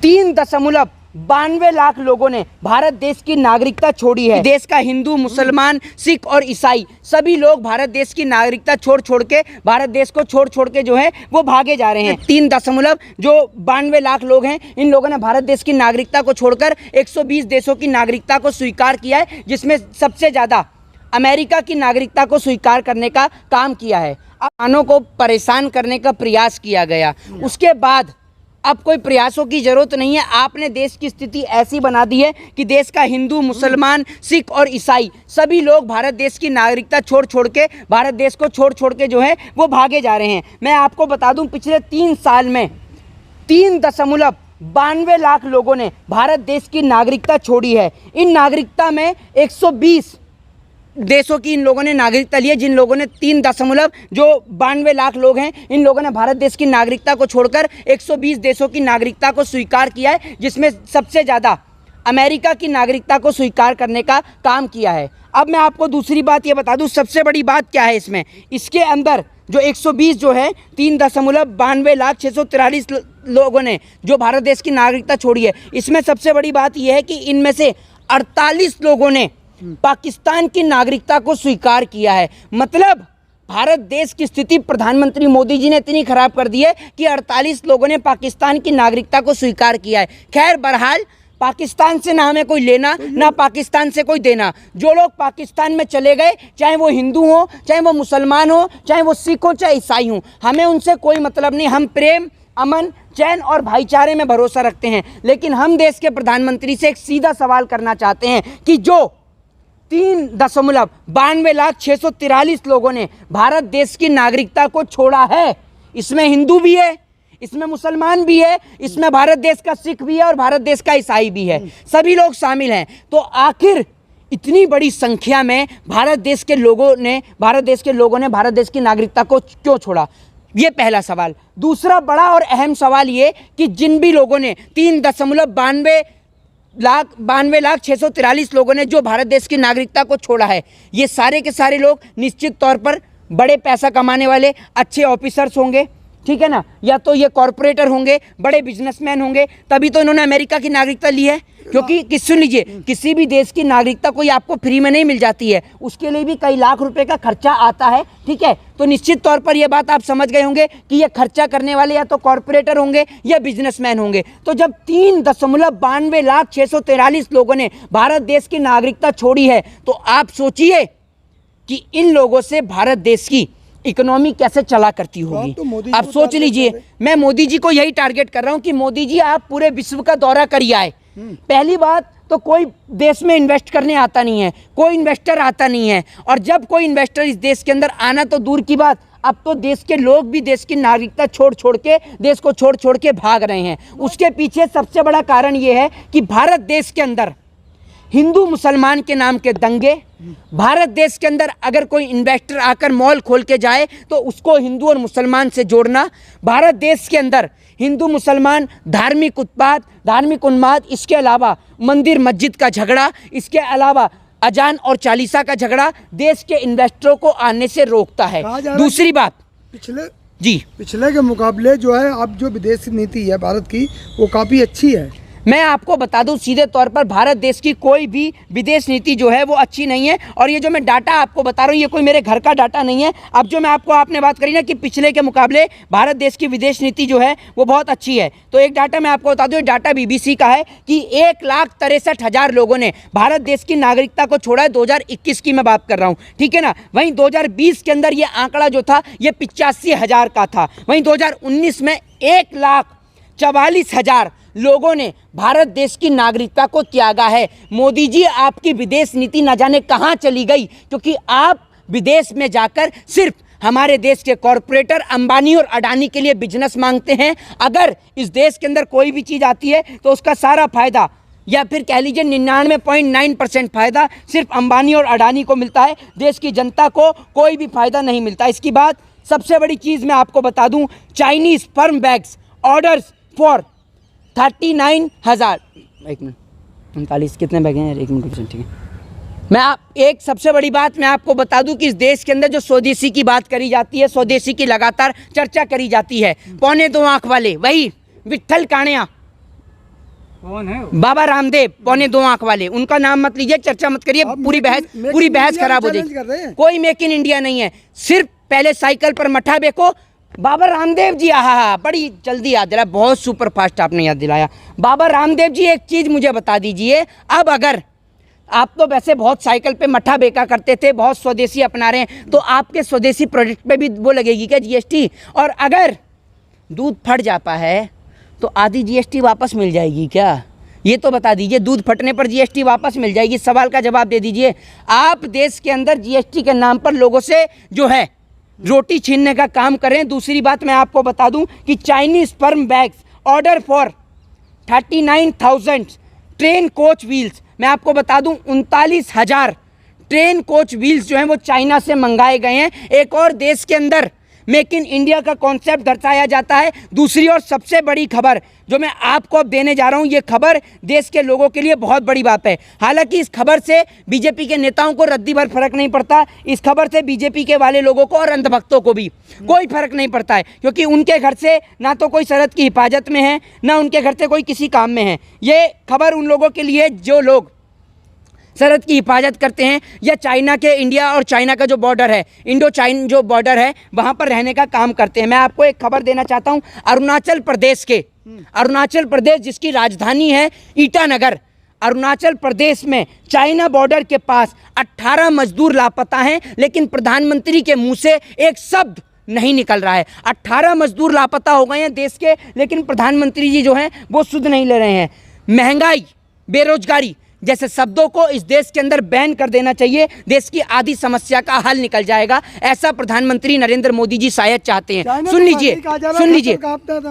3.92 लाख लोगों ने भारत देश की नागरिकता छोड़ी है। देश का हिंदू, मुसलमान, सिख और ईसाई सभी लोग भारत देश की नागरिकता छोड़ के भारत देश को छोड़ के जो है वो भागे जा रहे हैं। 3.92 लाख लोग हैं, इन लोगों ने भारत देश की नागरिकता को छोड़कर 120 देशों की नागरिकता को स्वीकार किया है, जिसमें सबसे ज़्यादा अमेरिका की नागरिकता को स्वीकार करने का काम किया है। किसानों को परेशान करने का प्रयास किया गया, उसके बाद अब कोई प्रयासों की जरूरत नहीं है। आपने देश की स्थिति ऐसी बना दी है कि देश का हिंदू, मुसलमान, सिख और ईसाई सभी लोग भारत देश की नागरिकता छोड़ के भारत देश को छोड़ के जो है वो भागे जा रहे हैं। मैं आपको बता दूं, पिछले 3 साल में 3.92 लाख लोगों ने भारत देश की नागरिकता छोड़ी है। इन नागरिकता में 120 देशों की इन लोगों ने नागरिकता ली है। जिन लोगों ने 3.92 लाख लोग हैं, इन लोगों ने भारत देश की नागरिकता को छोड़कर 120 देशों की नागरिकता को स्वीकार किया है, जिसमें सबसे ज़्यादा अमेरिका की नागरिकता को स्वीकार करने का काम किया है। अब मैं आपको दूसरी बात ये बता दूं, सबसे बड़ी बात क्या है इसमें, इसके अंदर जो 120 जो है 3.92,643 लोगों ने जो भारत देश की नागरिकता छोड़ी है, इसमें सबसे बड़ी बात यह है कि इनमें से 48 लोगों ने पाकिस्तान की नागरिकता को स्वीकार किया है। मतलब भारत देश की स्थिति प्रधानमंत्री मोदी जी ने इतनी खराब कर दी है कि 48 लोगों ने पाकिस्तान की नागरिकता को स्वीकार किया है। खैर, बहरहाल पाकिस्तान से ना हमें कोई लेना ना पाकिस्तान से कोई देना। जो लोग पाकिस्तान में चले गए, चाहे वो हिंदू हो, चाहे वो मुसलमान हो, चाहे वो सिख हो, चाहे ईसाई हो, हमें उनसे कोई मतलब नहीं। हम प्रेम, अमन, चैन और भाईचारे में भरोसा रखते हैं। लेकिन हम देश के प्रधानमंत्री से एक सीधा सवाल करना चाहते हैं कि जो 3.92,643 लोगों ने भारत देश की नागरिकता को छोड़ा है, इसमें हिंदू भी है, इसमें मुसलमान भी है, इसमें भारत देश का सिख भी है और भारत देश का ईसाई भी है, सभी लोग शामिल हैं। तो आखिर इतनी बड़ी संख्या में भारत देश के लोगों ने भारत देश की नागरिकता को क्यों छोड़ा, ये पहला सवाल। दूसरा बड़ा और अहम सवाल ये कि जिन भी लोगों ने 3.92,643 लोगों ने जो भारत देश की नागरिकता को छोड़ा है, ये सारे के सारे लोग निश्चित तौर पर बड़े पैसा कमाने वाले अच्छे ऑफिसर्स होंगे, ठीक है ना, या तो ये कॉरपोरेटर होंगे, बड़े बिजनेसमैन होंगे, तभी तो इन्होंने अमेरिका की नागरिकता ली है। क्योंकि सुन लीजिए, किसी भी देश की नागरिकता कोई आपको फ्री में नहीं मिल जाती है, उसके लिए भी कई लाख रुपए का खर्चा आता है, ठीक है। तो निश्चित तौर पर यह बात आप समझ गए होंगे कि ये खर्चा करने वाले या तो कॉरपोरेटर होंगे या बिजनेसमैन होंगे। तो जब 3.92,643 लोगों ने भारत देश की नागरिकता छोड़ी है, तो आप सोचिए कि इन लोगों से भारत देश की इकोनॉमी कैसे चला करती होगी। तो आप सोच लीजिए, मैं मोदी जी को यही टारगेट कर रहा हूं कि मोदी जी आप पूरे विश्व का दौरा करिए आए। पहली बात तो कोई देश में इन्वेस्ट करने आता नहीं है, कोई इन्वेस्टर आता नहीं है, और जब कोई इन्वेस्टर इस देश के अंदर आना तो दूर की बात, अब तो देश के लोग भी देश की नागरिकता छोड़ के देश को छोड़ के भाग रहे हैं। उसके पीछे सबसे बड़ा कारण ये है कि भारत देश के अंदर हिंदू मुसलमान के नाम के दंगे, भारत देश के अंदर अगर कोई इन्वेस्टर आकर मॉल खोल के जाए तो उसको हिंदू और मुसलमान से जोड़ना, भारत देश के अंदर हिंदू मुसलमान धार्मिक उन्माद, इसके अलावा मंदिर मस्जिद का झगड़ा, इसके अलावा अजान और चालीसा का झगड़ा देश के इन्वेस्टरों को आने से रोकता है। दूसरी बात, पिछले के मुकाबले जो है अब जो विदेश नीति है भारत की, वो काफ़ी अच्छी है। मैं आपको बता दूं सीधे तौर पर, भारत देश की कोई भी विदेश नीति जो है वो अच्छी नहीं है। और ये जो मैं डाटा आपको बता रहा हूँ, ये कोई मेरे घर का डाटा नहीं है। अब जो मैं आपने बात करी ना कि पिछले के मुकाबले भारत देश की विदेश नीति जो है वो बहुत अच्छी है, तो एक डाटा मैं आपको बता दूं, डाटा BBC का है कि 1,63,000 लोगों ने भारत देश की नागरिकता को छोड़ा है। 2021 की मैं बात कर रहा हूँ, ठीक है ना। वहीं 2020 के अंदर ये आंकड़ा जो था ये 85,000 का था। वहीं 2019 में 1,44,000 लोगों ने भारत देश की नागरिकता को त्यागा है। मोदी जी, आपकी विदेश नीति न जाने कहां चली गई, क्योंकि आप विदेश में जाकर सिर्फ हमारे देश के कॉरपोरेटर अंबानी और अडानी के लिए बिजनेस मांगते हैं। अगर इस देश के अंदर कोई भी चीज़ आती है तो उसका सारा फायदा, या फिर कह लीजिए 99.9% फायदा सिर्फ अंबानी और अडानी को मिलता है, देश की जनता को कोई भी फायदा नहीं मिलता। इसकी बात सबसे बड़ी चीज़ मैं आपको बता दूं, Chinese firm bags orders for 39,000, एक मिनट 39 कितने बैग हैं, एक मिनट, ठीक है। एक सबसे बड़ी बात मैं आपको बता दूं कि इस देश के अंदर जो स्वदेशी की बात करी जाती है, स्वदेशी की लगातार चर्चा करी जाती है, 2.25 आंख वाले वही विट्ठल काणिया, कौन है वो? बाबा रामदेव, पौने 2 आंख वाले, उनका नाम मत लीजिए, चर्चा मत करिए, पूरी बहस खराब हो जाएगी। कोई मेक इन इंडिया नहीं है, सिर्फ पहले साइकिल पर मठा बेको। बाबा रामदेव जी, आहा, बड़ी जल्दी याद दिलाया, बहुत सुपर फास्ट आपने याद दिलाया। बाबा रामदेव जी, एक चीज मुझे बता दीजिए, अब अगर आप तो वैसे बहुत साइकिल पे मठा बेका करते थे, बहुत स्वदेशी अपना रहे हैं, तो आपके स्वदेशी प्रोडक्ट पे भी वो लगेगी क्या जीएसटी? और अगर दूध फट जाता है तो आधी जीएसटी वापस मिल जाएगी क्या? ये तो बता दीजिए, दूध फटने पर जीएसटी वापस मिल जाएगी? सवाल का जवाब दे दीजिए। आप देश के अंदर जीएसटी के नाम पर लोगों से जो है रोटी छीनने का काम कर रहे हैं। दूसरी बात मैं आपको बता दूं कि Chinese sperm bags order for 39,000 train coach wheels, मैं आपको बता दूं 39,000 ट्रेन कोच व्हील्स जो हैं वो चाइना से मंगाए गए हैं। एक और देश के अंदर मेक इन इंडिया का कॉन्सेप्ट दर्शाया जाता है। दूसरी और सबसे बड़ी खबर जो मैं आपको अब देने जा रहा हूं, ये खबर देश के लोगों के लिए बहुत बड़ी बात है। हालांकि इस खबर से बीजेपी के नेताओं को रद्दी भर फर्क नहीं पड़ता, इस खबर से बीजेपी के वाले लोगों को और अंधभक्तों को भी कोई फर्क नहीं पड़ता है, क्योंकि उनके घर से ना तो कोई सरहद की हिफाजत में है, ना उनके घर से कोई किसी काम में है। ये खबर उन लोगों के लिए जो लोग सरहद की हिफाजत करते हैं या चाइना के, इंडिया और चाइना का जो बॉर्डर है, इंडो चाइन जो बॉर्डर है, वहाँ पर रहने का काम करते हैं। मैं आपको एक खबर देना चाहता हूँ, अरुणाचल प्रदेश के, अरुणाचल प्रदेश जिसकी राजधानी है ईटानगर, अरुणाचल प्रदेश में चाइना बॉर्डर के पास 18 मजदूर लापता हैं, लेकिन प्रधानमंत्री के मुंह से एक शब्द नहीं निकल रहा है। 18 मजदूर लापता हो गए हैं देश के, लेकिन प्रधानमंत्री जी जो हैं वो सुध नहीं ले रहे हैं। महंगाई, बेरोजगारी जैसे शब्दों को इस देश के अंदर बैन कर देना चाहिए, देश की आधी समस्या का हल निकल जाएगा, ऐसा प्रधानमंत्री नरेंद्र मोदी जी शायद चाहते हैं। सुन लीजिए, सुन लीजिए,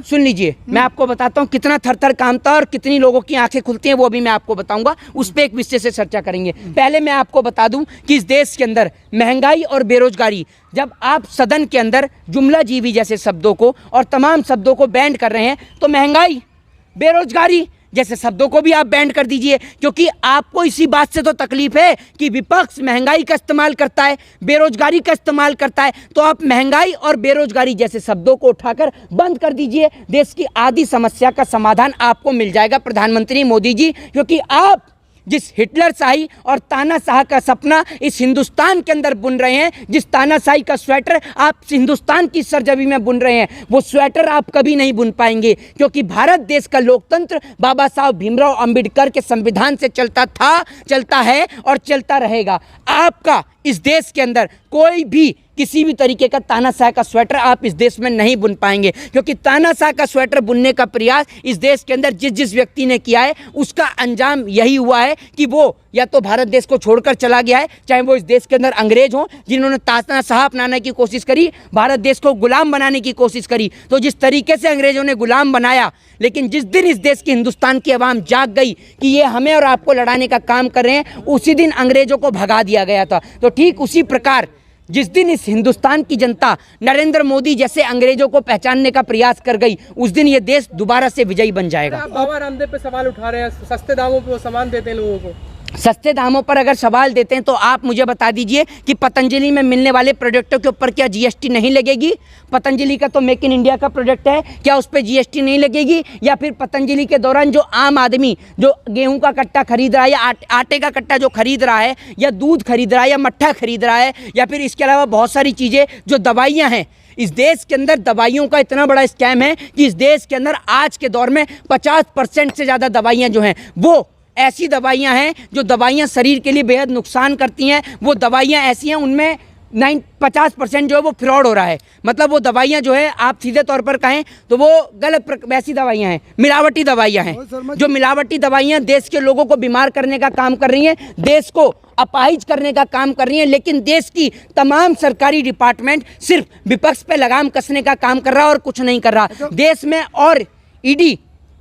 सुन लीजिए, मैं आपको बताता हूँ कितना थर-थर कांपता है और कितनी लोगों की आंखें खुलती हैं, वो भी मैं आपको बताऊंगा, उस पर एक विषय से चर्चा करेंगे। पहले मैं आपको बता दूं कि इस देश के अंदर महंगाई और बेरोजगारी, जब आप सदन के अंदर जुमलाजीवी जैसे शब्दों को और तमाम शब्दों को बैन कर रहे हैं, तो महंगाई, बेरोजगारी जैसे शब्दों को भी आप बैन कर दीजिए, क्योंकि आपको इसी बात से तो तकलीफ है कि विपक्ष महंगाई का इस्तेमाल करता है, बेरोजगारी का इस्तेमाल करता है, तो आप महंगाई और बेरोजगारी जैसे शब्दों को उठाकर बंद कर दीजिए। देश की आधी समस्या का समाधान आपको मिल जाएगा प्रधानमंत्री मोदी जी, क्योंकि आप जिस हिटलर शाही और तानाशाह का सपना इस हिंदुस्तान के अंदर बुन रहे हैं, जिस तानाशाही का स्वेटर आप हिंदुस्तान की सरजमी में बुन रहे हैं, वो स्वेटर आप कभी नहीं बुन पाएंगे, क्योंकि भारत देश का लोकतंत्र बाबा साहब भीमराव अंबेडकर के संविधान से चलता था, चलता है और चलता रहेगा। आपका इस देश के अंदर कोई भी किसी भी तरीके का तानाशाह का स्वेटर आप इस देश में नहीं बुन पाएंगे, क्योंकि तानाशाह का स्वेटर बुनने का प्रयास इस देश के अंदर जिस जिस व्यक्ति ने किया है, उसका अंजाम यही हुआ है कि वो या तो भारत देश को छोड़कर चला गया है, चाहे वो इस देश के अंदर अंग्रेज हों जिन्होंने तानाशाह अपनाने की कोशिश करी, भारत देश को गुलाम बनाने की कोशिश करी। तो जिस तरीके से अंग्रेजों ने गुलाम बनाया, लेकिन जिस दिन इस देश की, हिंदुस्तान की आवाम जाग गई कि ये हमें और आपको लड़ाने का काम कर रहे हैं, उसी दिन अंग्रेजों को भगा दिया गया था। तो ठीक उसी प्रकार जिस दिन इस हिंदुस्तान की जनता नरेंद्र मोदी जैसे अंग्रेजों को पहचानने का प्रयास कर गई, उस दिन ये देश दोबारा से विजयी बन जाएगा। आप बाबा रामदेव पे सवाल उठा रहे हैं, सस्ते दामों पे वो सामान देते हैं लोगों को। सस्ते दामों पर अगर सवाल देते हैं तो आप मुझे बता दीजिए कि पतंजलि में मिलने वाले प्रोडक्टों के ऊपर क्या जीएसटी नहीं लगेगी? पतंजलि का तो मेक इन इंडिया का प्रोडक्ट है, क्या उस पर जीएसटी नहीं लगेगी? या फिर पतंजलि के दौरान जो आम आदमी जो गेहूं का कट्टा खरीद रहा है या आटे का कट्टा जो खरीद रहा है, या दूध खरीद रहा है, या मट्ठा खरीद रहा है, या फिर इसके अलावा बहुत सारी चीज़ें जो दवाइयाँ हैं, इस देश के अंदर दवाइयों का इतना बड़ा स्कैम है कि इस देश के अंदर आज के दौर में 50% से ज़्यादा दवाइयाँ जो हैं वो ऐसी दवाइयाँ हैं जो दवाइयाँ शरीर के लिए बेहद नुकसान करती हैं। वो दवाइयाँ ऐसी हैं उनमें 50% जो है वो फ्रॉड हो रहा है, मतलब वो दवाइयाँ जो है आप सीधे तौर पर कहें तो वो गलत वैसी दवाइयाँ हैं, मिलावटी दवाइयाँ हैं। जो मिलावटी दवाइयाँ देश के लोगों को बीमार करने का काम कर रही हैं, देश को अपाहिज करने का काम कर रही हैं, लेकिन देश की तमाम सरकारी डिपार्टमेंट सिर्फ विपक्ष पे लगाम कसने का काम कर रहा है और कुछ नहीं कर रहा देश में। और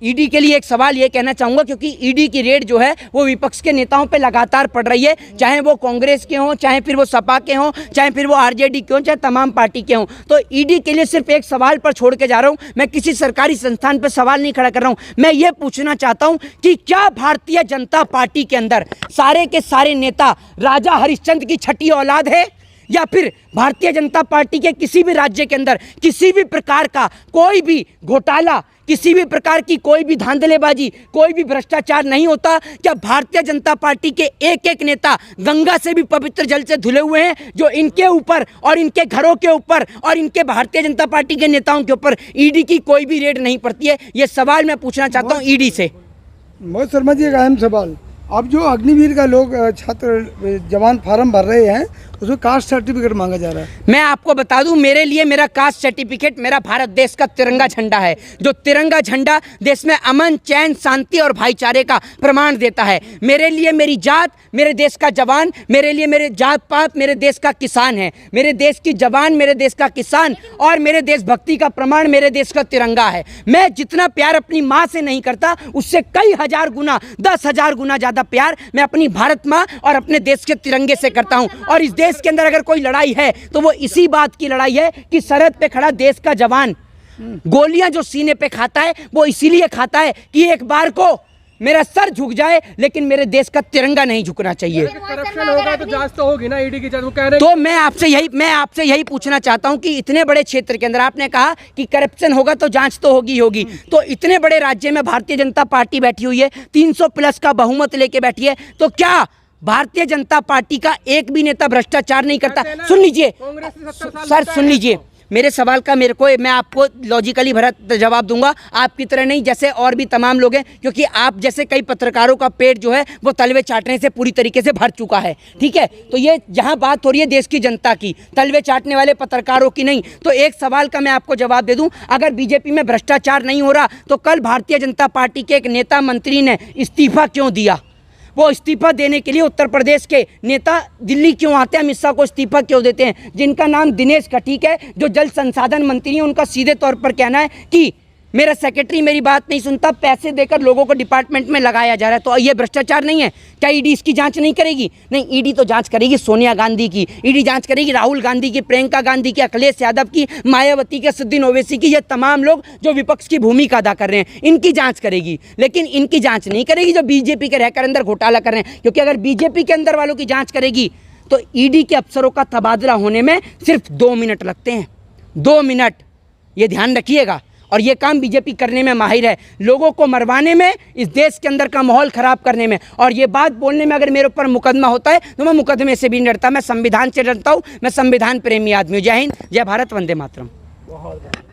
ईडी के लिए एक सवाल ये कहना चाहूँगा, क्योंकि ईडी की रेड जो है वो विपक्ष के नेताओं पे लगातार पड़ रही है, चाहे वो कांग्रेस के हों, चाहे फिर वो सपा के हों, चाहे फिर वो आरजेडी के हों, चाहे तमाम पार्टी के हों। तो ईडी के लिए सिर्फ एक सवाल पर छोड़ के जा रहा हूँ, मैं किसी सरकारी संस्थान पर सवाल नहीं खड़ा कर रहा हूँ। मैं ये पूछना चाहता हूँ कि क्या भारतीय जनता पार्टी के अंदर सारे के सारे नेता राजा हरिश्चंद्र की छठी औलाद है, या फिर भारतीय जनता पार्टी के किसी भी राज्य के अंदर किसी भी प्रकार का कोई भी घोटाला, किसी भी प्रकार की कोई भी धांधलेबाजी, कोई भी भ्रष्टाचार नहीं होता? क्या भारतीय जनता पार्टी के एक एक नेता गंगा से भी पवित्र जल से धुले हुए हैं, जो इनके ऊपर और इनके घरों के ऊपर और इनके भारतीय जनता पार्टी के नेताओं के ऊपर ईडी की कोई भी रेड नहीं पड़ती है? ये सवाल मैं पूछना चाहता हूँ ईडी से। मोहित शर्मा जी, एक अहम सवाल, अब जो अग्निवीर का लोग छात्र जवान फार्म भर रहे हैं, उसमें कास्ट सर्टिफिकेट मांगा जा रहा है। मैं आपको बता दूं, मेरे लिए मेरा कास्ट सर्टिफिकेट मेरा भारत देश का तिरंगा झंडा है, जो तिरंगा झंडा देश में अमन, चैन, शांति और भाईचारे का प्रमाण देता है। मेरे लिए मेरी जात, मेरे देश का जवान, मेरे लिए मेरे जात पात मेरे देश का किसान है। मेरे देश की जवान, मेरे देश का किसान और मेरे देशभक्ति का प्रमाण मेरे देश का तिरंगा है। मैं जितना प्यार अपनी माँ से नहीं करता, उससे कई हजार गुना, 10,000 गुना ज़्यादा प्यार मैं अपनी भारत माँ और अपने देश के तिरंगे से करता हूँ। और इस देश के अंदर अगर कोई लड़ाई है तो वो इसी बात की लड़ाई है कि सरहद पे खड़ा देश का जवान गोलियां जो सीने पे खाता है, वो इसीलिए खाता है कि एक बार को मेरा सर झुक जाए, लेकिन मेरे देश का तिरंगा नहीं झुकना चाहिए। करप्शन होगा तो जांच तो होगी ना, ईडी की जांच। वो कह रहे तो मैं आपसे यही पूछना चाहता हूं कि इतने बड़े क्षेत्र के अंदर आपने कहा कि करप्शन होगा तो जांच तो होगी। तो इतने बड़े राज्य में भारतीय जनता पार्टी बैठी हुई है, 300+ का बहुमत लेके बैठी है, तो क्या भारतीय जनता पार्टी का एक भी नेता भ्रष्टाचार नहीं करता? सुन लीजिए सर, सुन लीजिए मेरे सवाल का, मैं आपको लॉजिकली भरा जवाब दूंगा, आपकी तरह नहीं जैसे और भी तमाम लोग हैं, क्योंकि आप जैसे कई पत्रकारों का पेट जो है वो तलवे चाटने से पूरी तरीके से भर चुका है। ठीक है, तो ये जहां बात हो रही है देश की जनता की, तलवे चाटने वाले पत्रकारों की नहीं। तो एक सवाल का मैं आपको जवाब दे दूं, अगर बीजेपी में भ्रष्टाचार नहीं हो रहा तो कल भारतीय जनता पार्टी के एक नेता मंत्री ने इस्तीफा क्यों दिया? वो इस्तीफा देने के लिए उत्तर प्रदेश के नेता दिल्ली क्यों आते हैं, अमित शाह को इस्तीफा क्यों देते हैं? जिनका नाम दिनेश कटीक है, जो जल संसाधन मंत्री हैं, उनका सीधे तौर पर कहना है कि मेरा सेक्रेटरी मेरी बात नहीं सुनता, पैसे देकर लोगों को डिपार्टमेंट में लगाया जा रहा है। तो ये भ्रष्टाचार नहीं है? क्या ईडी इसकी जांच नहीं करेगी? नहीं, ईडी तो जांच करेगी सोनिया गांधी की, ईडी जांच करेगी राहुल गांधी की, प्रियंका गांधी की, अखिलेश यादव की, मायावती के, सिद्दीन ओवैसी की, ये तमाम लोग जो विपक्ष की भूमिका अदा कर रहे हैं, इनकी जांच करेगी। लेकिन इनकी जांच नहीं करेगी जो बीजेपी के रहकर अंदर घोटाला कर रहे हैं, क्योंकि अगर बीजेपी के अंदर वालों की जाँच करेगी तो ईडी के अफसरों का तबादला होने में सिर्फ 2 मिनट लगते हैं। 2 मिनट, ये ध्यान रखिएगा। और ये काम बीजेपी करने में माहिर है, लोगों को मरवाने में, इस देश के अंदर का माहौल खराब करने में। और ये बात बोलने में अगर मेरे ऊपर मुकदमा होता है तो मैं मुकदमे से भी नहीं डरता, मैं संविधान से डरता हूँ। मैं संविधान प्रेमी आदमी हूँ। जय हिंद, जय भारत, वंदे मातरम।